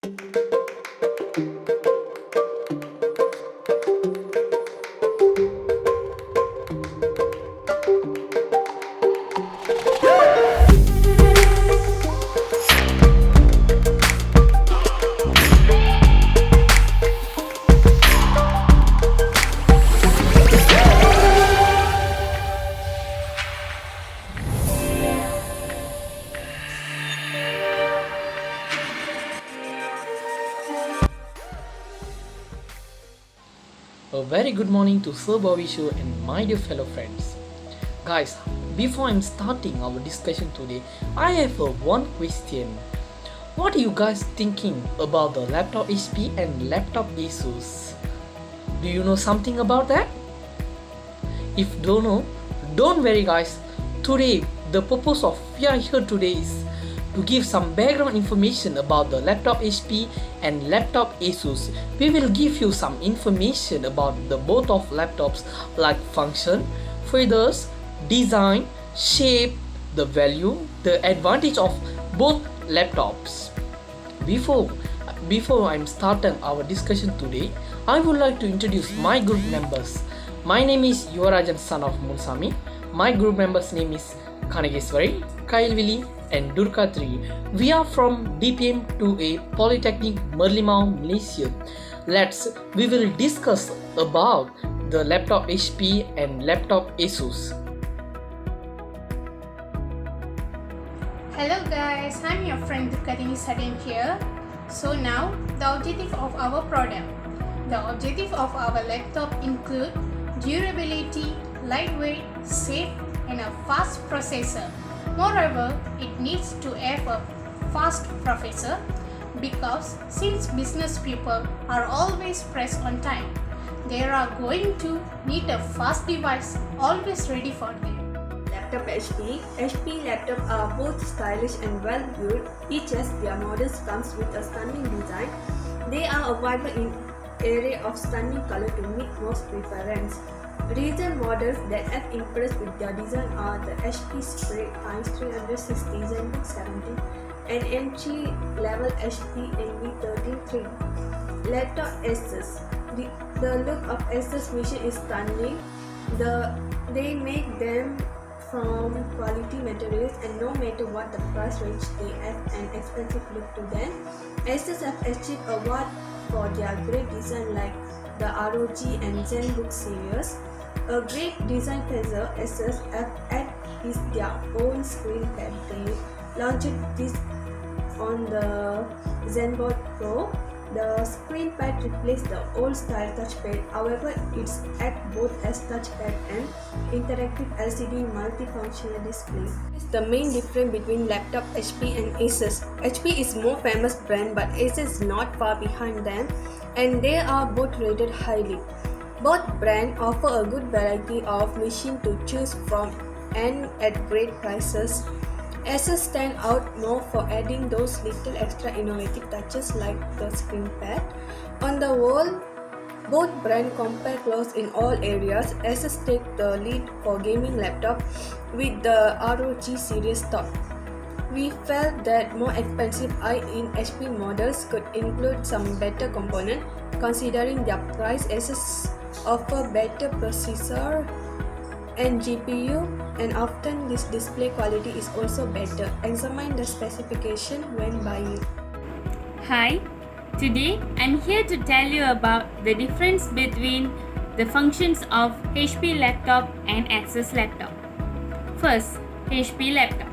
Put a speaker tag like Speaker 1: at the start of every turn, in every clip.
Speaker 1: A very good morning to Sir Bhavishu and my dear fellow friends. Guys, before I'm starting our discussion today, I have one question. What are you guys thinking about the laptop HP and laptop Asus? Do you know something about that? If don't know, don't worry guys. Today, the purpose of we are here today is to give some background information about the laptop HP and laptop Asus. We will give you some information about the both of laptops like function, features, design, shape, the value, the advantage of both laptops. Before I'm starting our discussion today, I would like to introduce my group members. My name is Yuvarajan son of Munsami. My group members name is Kanageswari, Kailvili and Durkatri. We are from DPM 2A Polytechnic Merlimau, Malaysia. We will discuss about the laptop HP and laptop Asus.
Speaker 2: Hello guys, I'm your friend Durkatini Sadin here. So now the objective of our product. The objective of our laptop include durability, lightweight, safe and a fast processor. Moreover, it needs to have a fast processor because since business people are always pressed on time, they are going to need a fast device always ready for them.
Speaker 3: Laptop HP laptop are both stylish and well built. Each as their models comes with a stunning design. They are available in array of stunning color to meet most preference. Recent models that have impressed with their design are the HP Spirit X360 Zenbook 17 and entry level HP NV133. Laptop Asus. The look of Asus machine is stunning. They make them from quality materials and no matter what the price range, they have an expensive look to them. Asus have achieved award for their great design like the ROG and Zenbook series. A great design feature Asus have is their own screen pad. They launched this on the ZenBook Pro. The screen pad replaced the old style touchpad, however it's act both as touchpad and interactive LCD multifunctional display. The main difference between laptop HP and Asus. HP is more famous brand but Asus is not far behind them and they are both rated highly. Both brands offer a good variety of machine to choose from and at great prices. Asus stand out more for adding those little extra innovative touches like the screen pad. On the whole, both brands compare close in all areas. Asus take the lead for gaming laptop with the ROG series top. We felt that more expensive high-end HP models could include some better components. Considering their price, Asus offer better processor and GPU and often this display quality is also better. Examine the specification when buying.
Speaker 4: Hi, today I'm here to tell you about the difference between the functions of HP laptop and Asus laptop. First, HP laptop.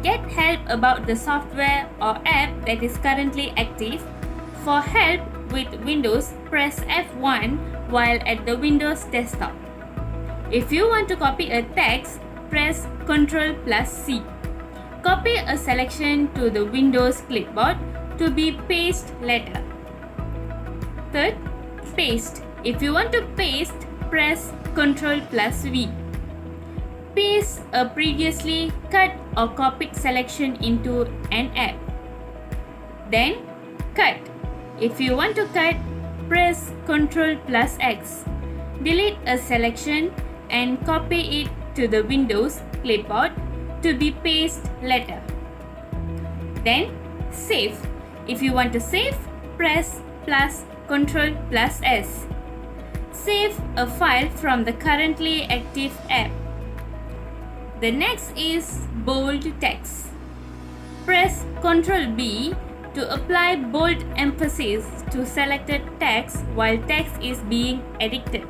Speaker 4: Get help about the software or app that is currently active. For help with Windows, press F1 while at the Windows desktop. If you want to copy a text, press Ctrl plus C. Copy a selection to the Windows clipboard to be paste later. Third, paste. If you want to paste, press Ctrl plus V. Paste a previously cut or copied selection into an app. Then, cut. If you want to cut, press Ctrl plus X. Delete a selection and copy it to the Windows clipboard to be pasted later. Then save. If you want to save, press plus Ctrl plus S. Save a file from the currently active app. The next is bold text. Press Ctrl B to apply bold emphasis to selected text while text is being edited.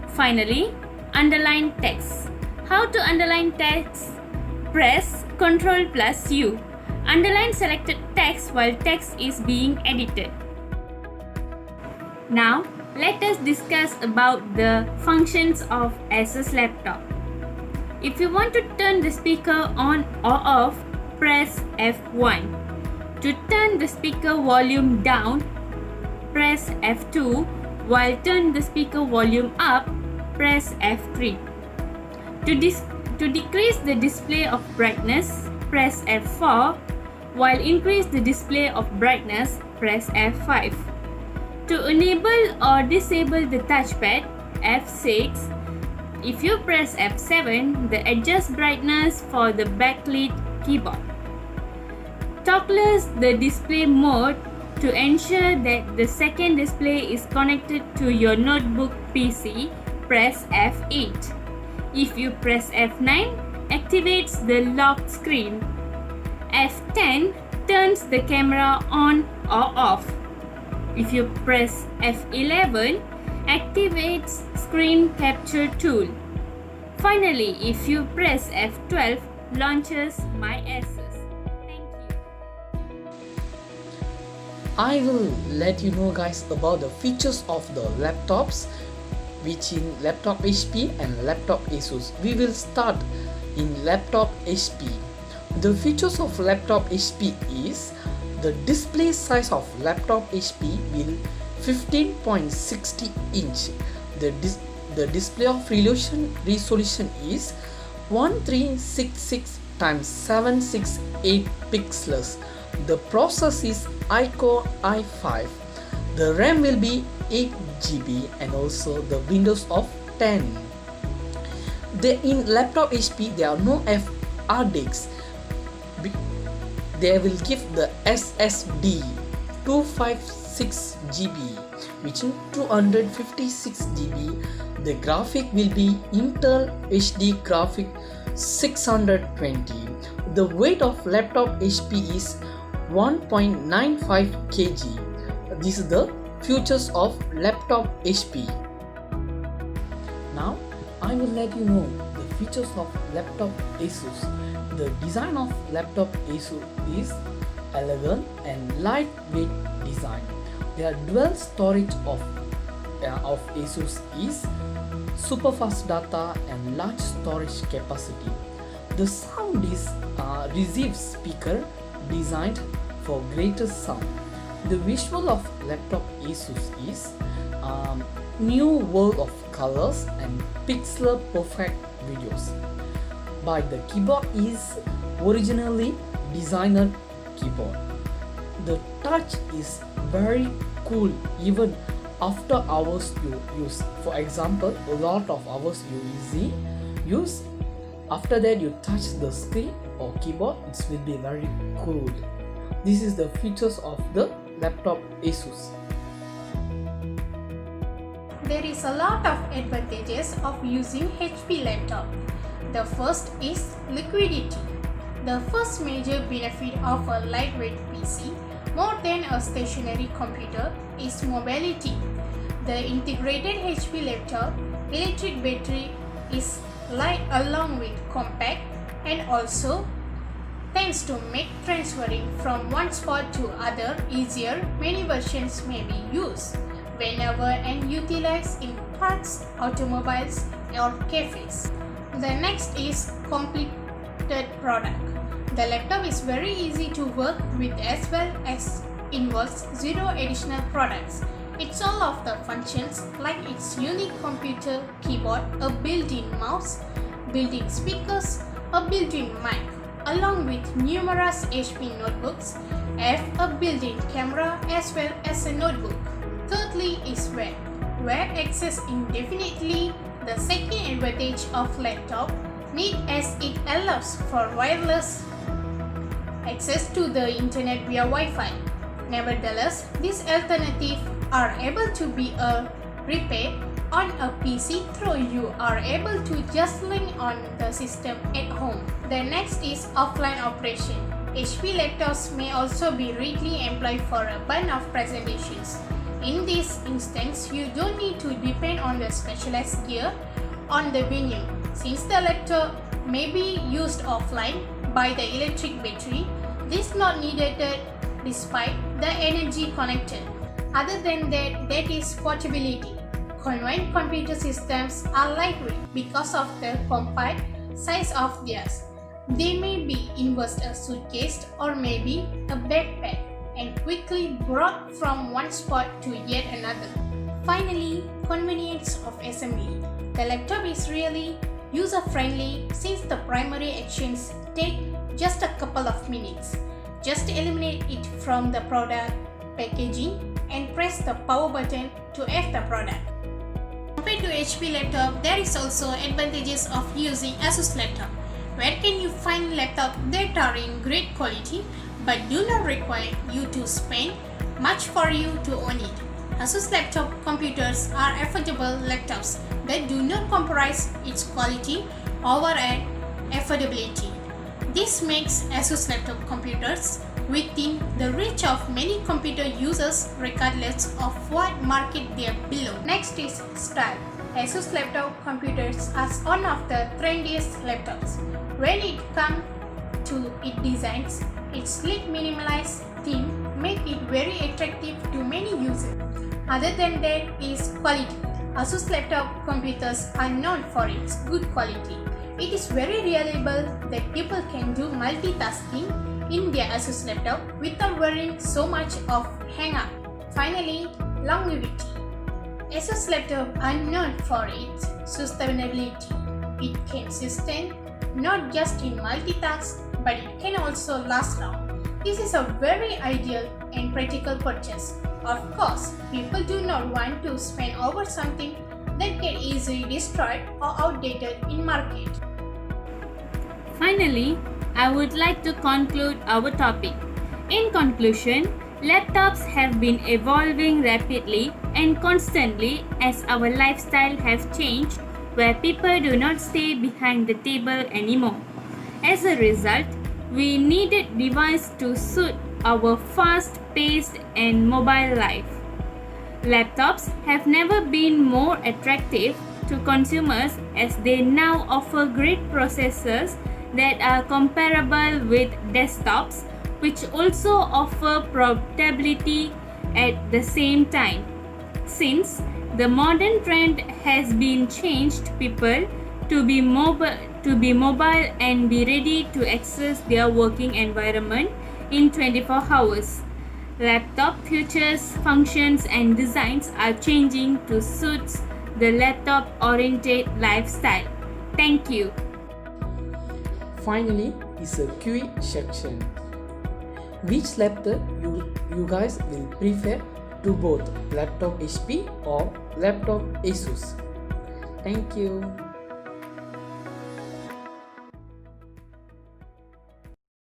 Speaker 4: Finally, underline text. How to underline text? Press Ctrl plus U. Underline selected text while text is being edited. Now, let us discuss about the functions of Asus laptop. If you want to turn the speaker on or off, press F1. To turn the speaker volume down, press F2, while turn the speaker volume up, press F3. To decrease the display of brightness, press F4, while increase the display of brightness, press F5. To enable or disable the touchpad, F6. If you press F7, the adjust brightness for the backlit keyboard. Toggle the display mode to ensure that the second display is connected to your notebook PC, press F8. If you press F9, activates the lock screen. F10 turns the camera on or off. If you press F11, activates screen capture tool. Finally, if you press F12, launches My Asus. Thank you.
Speaker 1: I will let you know guys about the features of the laptops which in laptop HP and laptop Asus. We will start in laptop HP. The features of laptop HP is the display size of laptop HP will 15.60 inch. The display of resolution is 1366 x 768 pixels. The process is iCore i5. The RAM will be 8 GB and also the Windows of 10. In laptop HP there are no HDDs. They will give the SSD 256 GB, which is 256 GB. The graphic will be Intel HD graphic 620. The weight of laptop HP is 1.95 kg. This is the features of laptop HP. Now I will let you know the features of laptop Asus. The design of laptop Asus is elegant and lightweight design. Their dual storage of Asus is super fast data and large storage capacity. The sound is receive speaker designed for greater sound. The visual of laptop Asus is new world of colors and pixel perfect videos. But the keyboard is originally designed keyboard. The touch is very cool even after hours you use. For example, a lot of hours you use. After that you touch the screen or keyboard, it will be very cool. This is the features of the laptop Asus.
Speaker 2: There is a lot of advantages of using HP laptop. The first is liquidity. The first major benefit of a lightweight PC, more than a stationary computer, is mobility. The integrated HP laptop electric battery is light along with compact, and also thanks to make transferring from one spot to other easier, many versions may be used whenever and utilized in parks, automobiles or cafes. The next is completed product. The laptop is very easy to work with as well as involves zero additional products. It's all of the functions like its unique computer keyboard, a built-in mouse, built-in speakers, a built-in mic, along with numerous HP notebooks, have a built-in camera as well as a notebook. Thirdly is web. Web access indefinitely. The second advantage of laptop need as it allows for wireless access to the internet via Wi-Fi. Nevertheless, these alternatives are able to be repaired on a PC through you are able to just link on the system at home. The next is offline operation. HP laptops may also be readily employed for a bunch of presentations. In this instance, you don't need to depend on the specialized gear on the venue. Since the laptop may be used offline by the electric battery, this is not needed despite the energy connected. Other than that, that is portability. Convenient computer systems are lightweight because of the compact size of theirs. They may be in a suitcase or maybe a backpack and quickly brought from one spot to yet another. Finally, convenience of assembly. The laptop is really user-friendly since the primary actions take just a couple of minutes. Just eliminate it from the product packaging and press the power button to F the product. Compared to HP laptop, there is also advantages of using Asus laptop. Where can you find laptops that are in great quality but do not require you to spend much for you to own it? Asus laptop computers are affordable laptops that do not compromise its quality over an affordability. This makes Asus laptop computers within the reach of many computer users regardless of what market they belong. Next is style. Asus laptop computers are one of the trendiest laptops. When it comes to its designs, its sleek minimalist theme make it very attractive to many users. Other than that is quality. Asus laptop computers are known for its good quality. It is very reliable that people can do multitasking in their Asus laptop without worrying so much of hang-up. Finally, longevity. Asus laptops are known for its sustainability. It can sustain not just in multitask, but it can also last long. This is a very ideal and practical purchase. Of course, people do not want to spend over something that can easily destroyed or outdated in market.
Speaker 4: Finally, I would like to conclude our topic. In conclusion, laptops have been evolving rapidly and constantly as our lifestyle have changed, where people do not stay behind the table anymore. As a result, we needed devices to suit our fast-paced and mobile life. Laptops have never been more attractive to consumers as they now offer great processors that are comparable with desktops, which also offer portability at the same time. Since the modern trend has been changed people to be mobile and be ready to access their working environment in 24 hours. Laptop features, functions and designs are changing to suit the laptop-oriented lifestyle. Thank you.
Speaker 1: Finally is a QA section. Which laptop you guys will prefer to both laptop HP or laptop Asus? Thank you.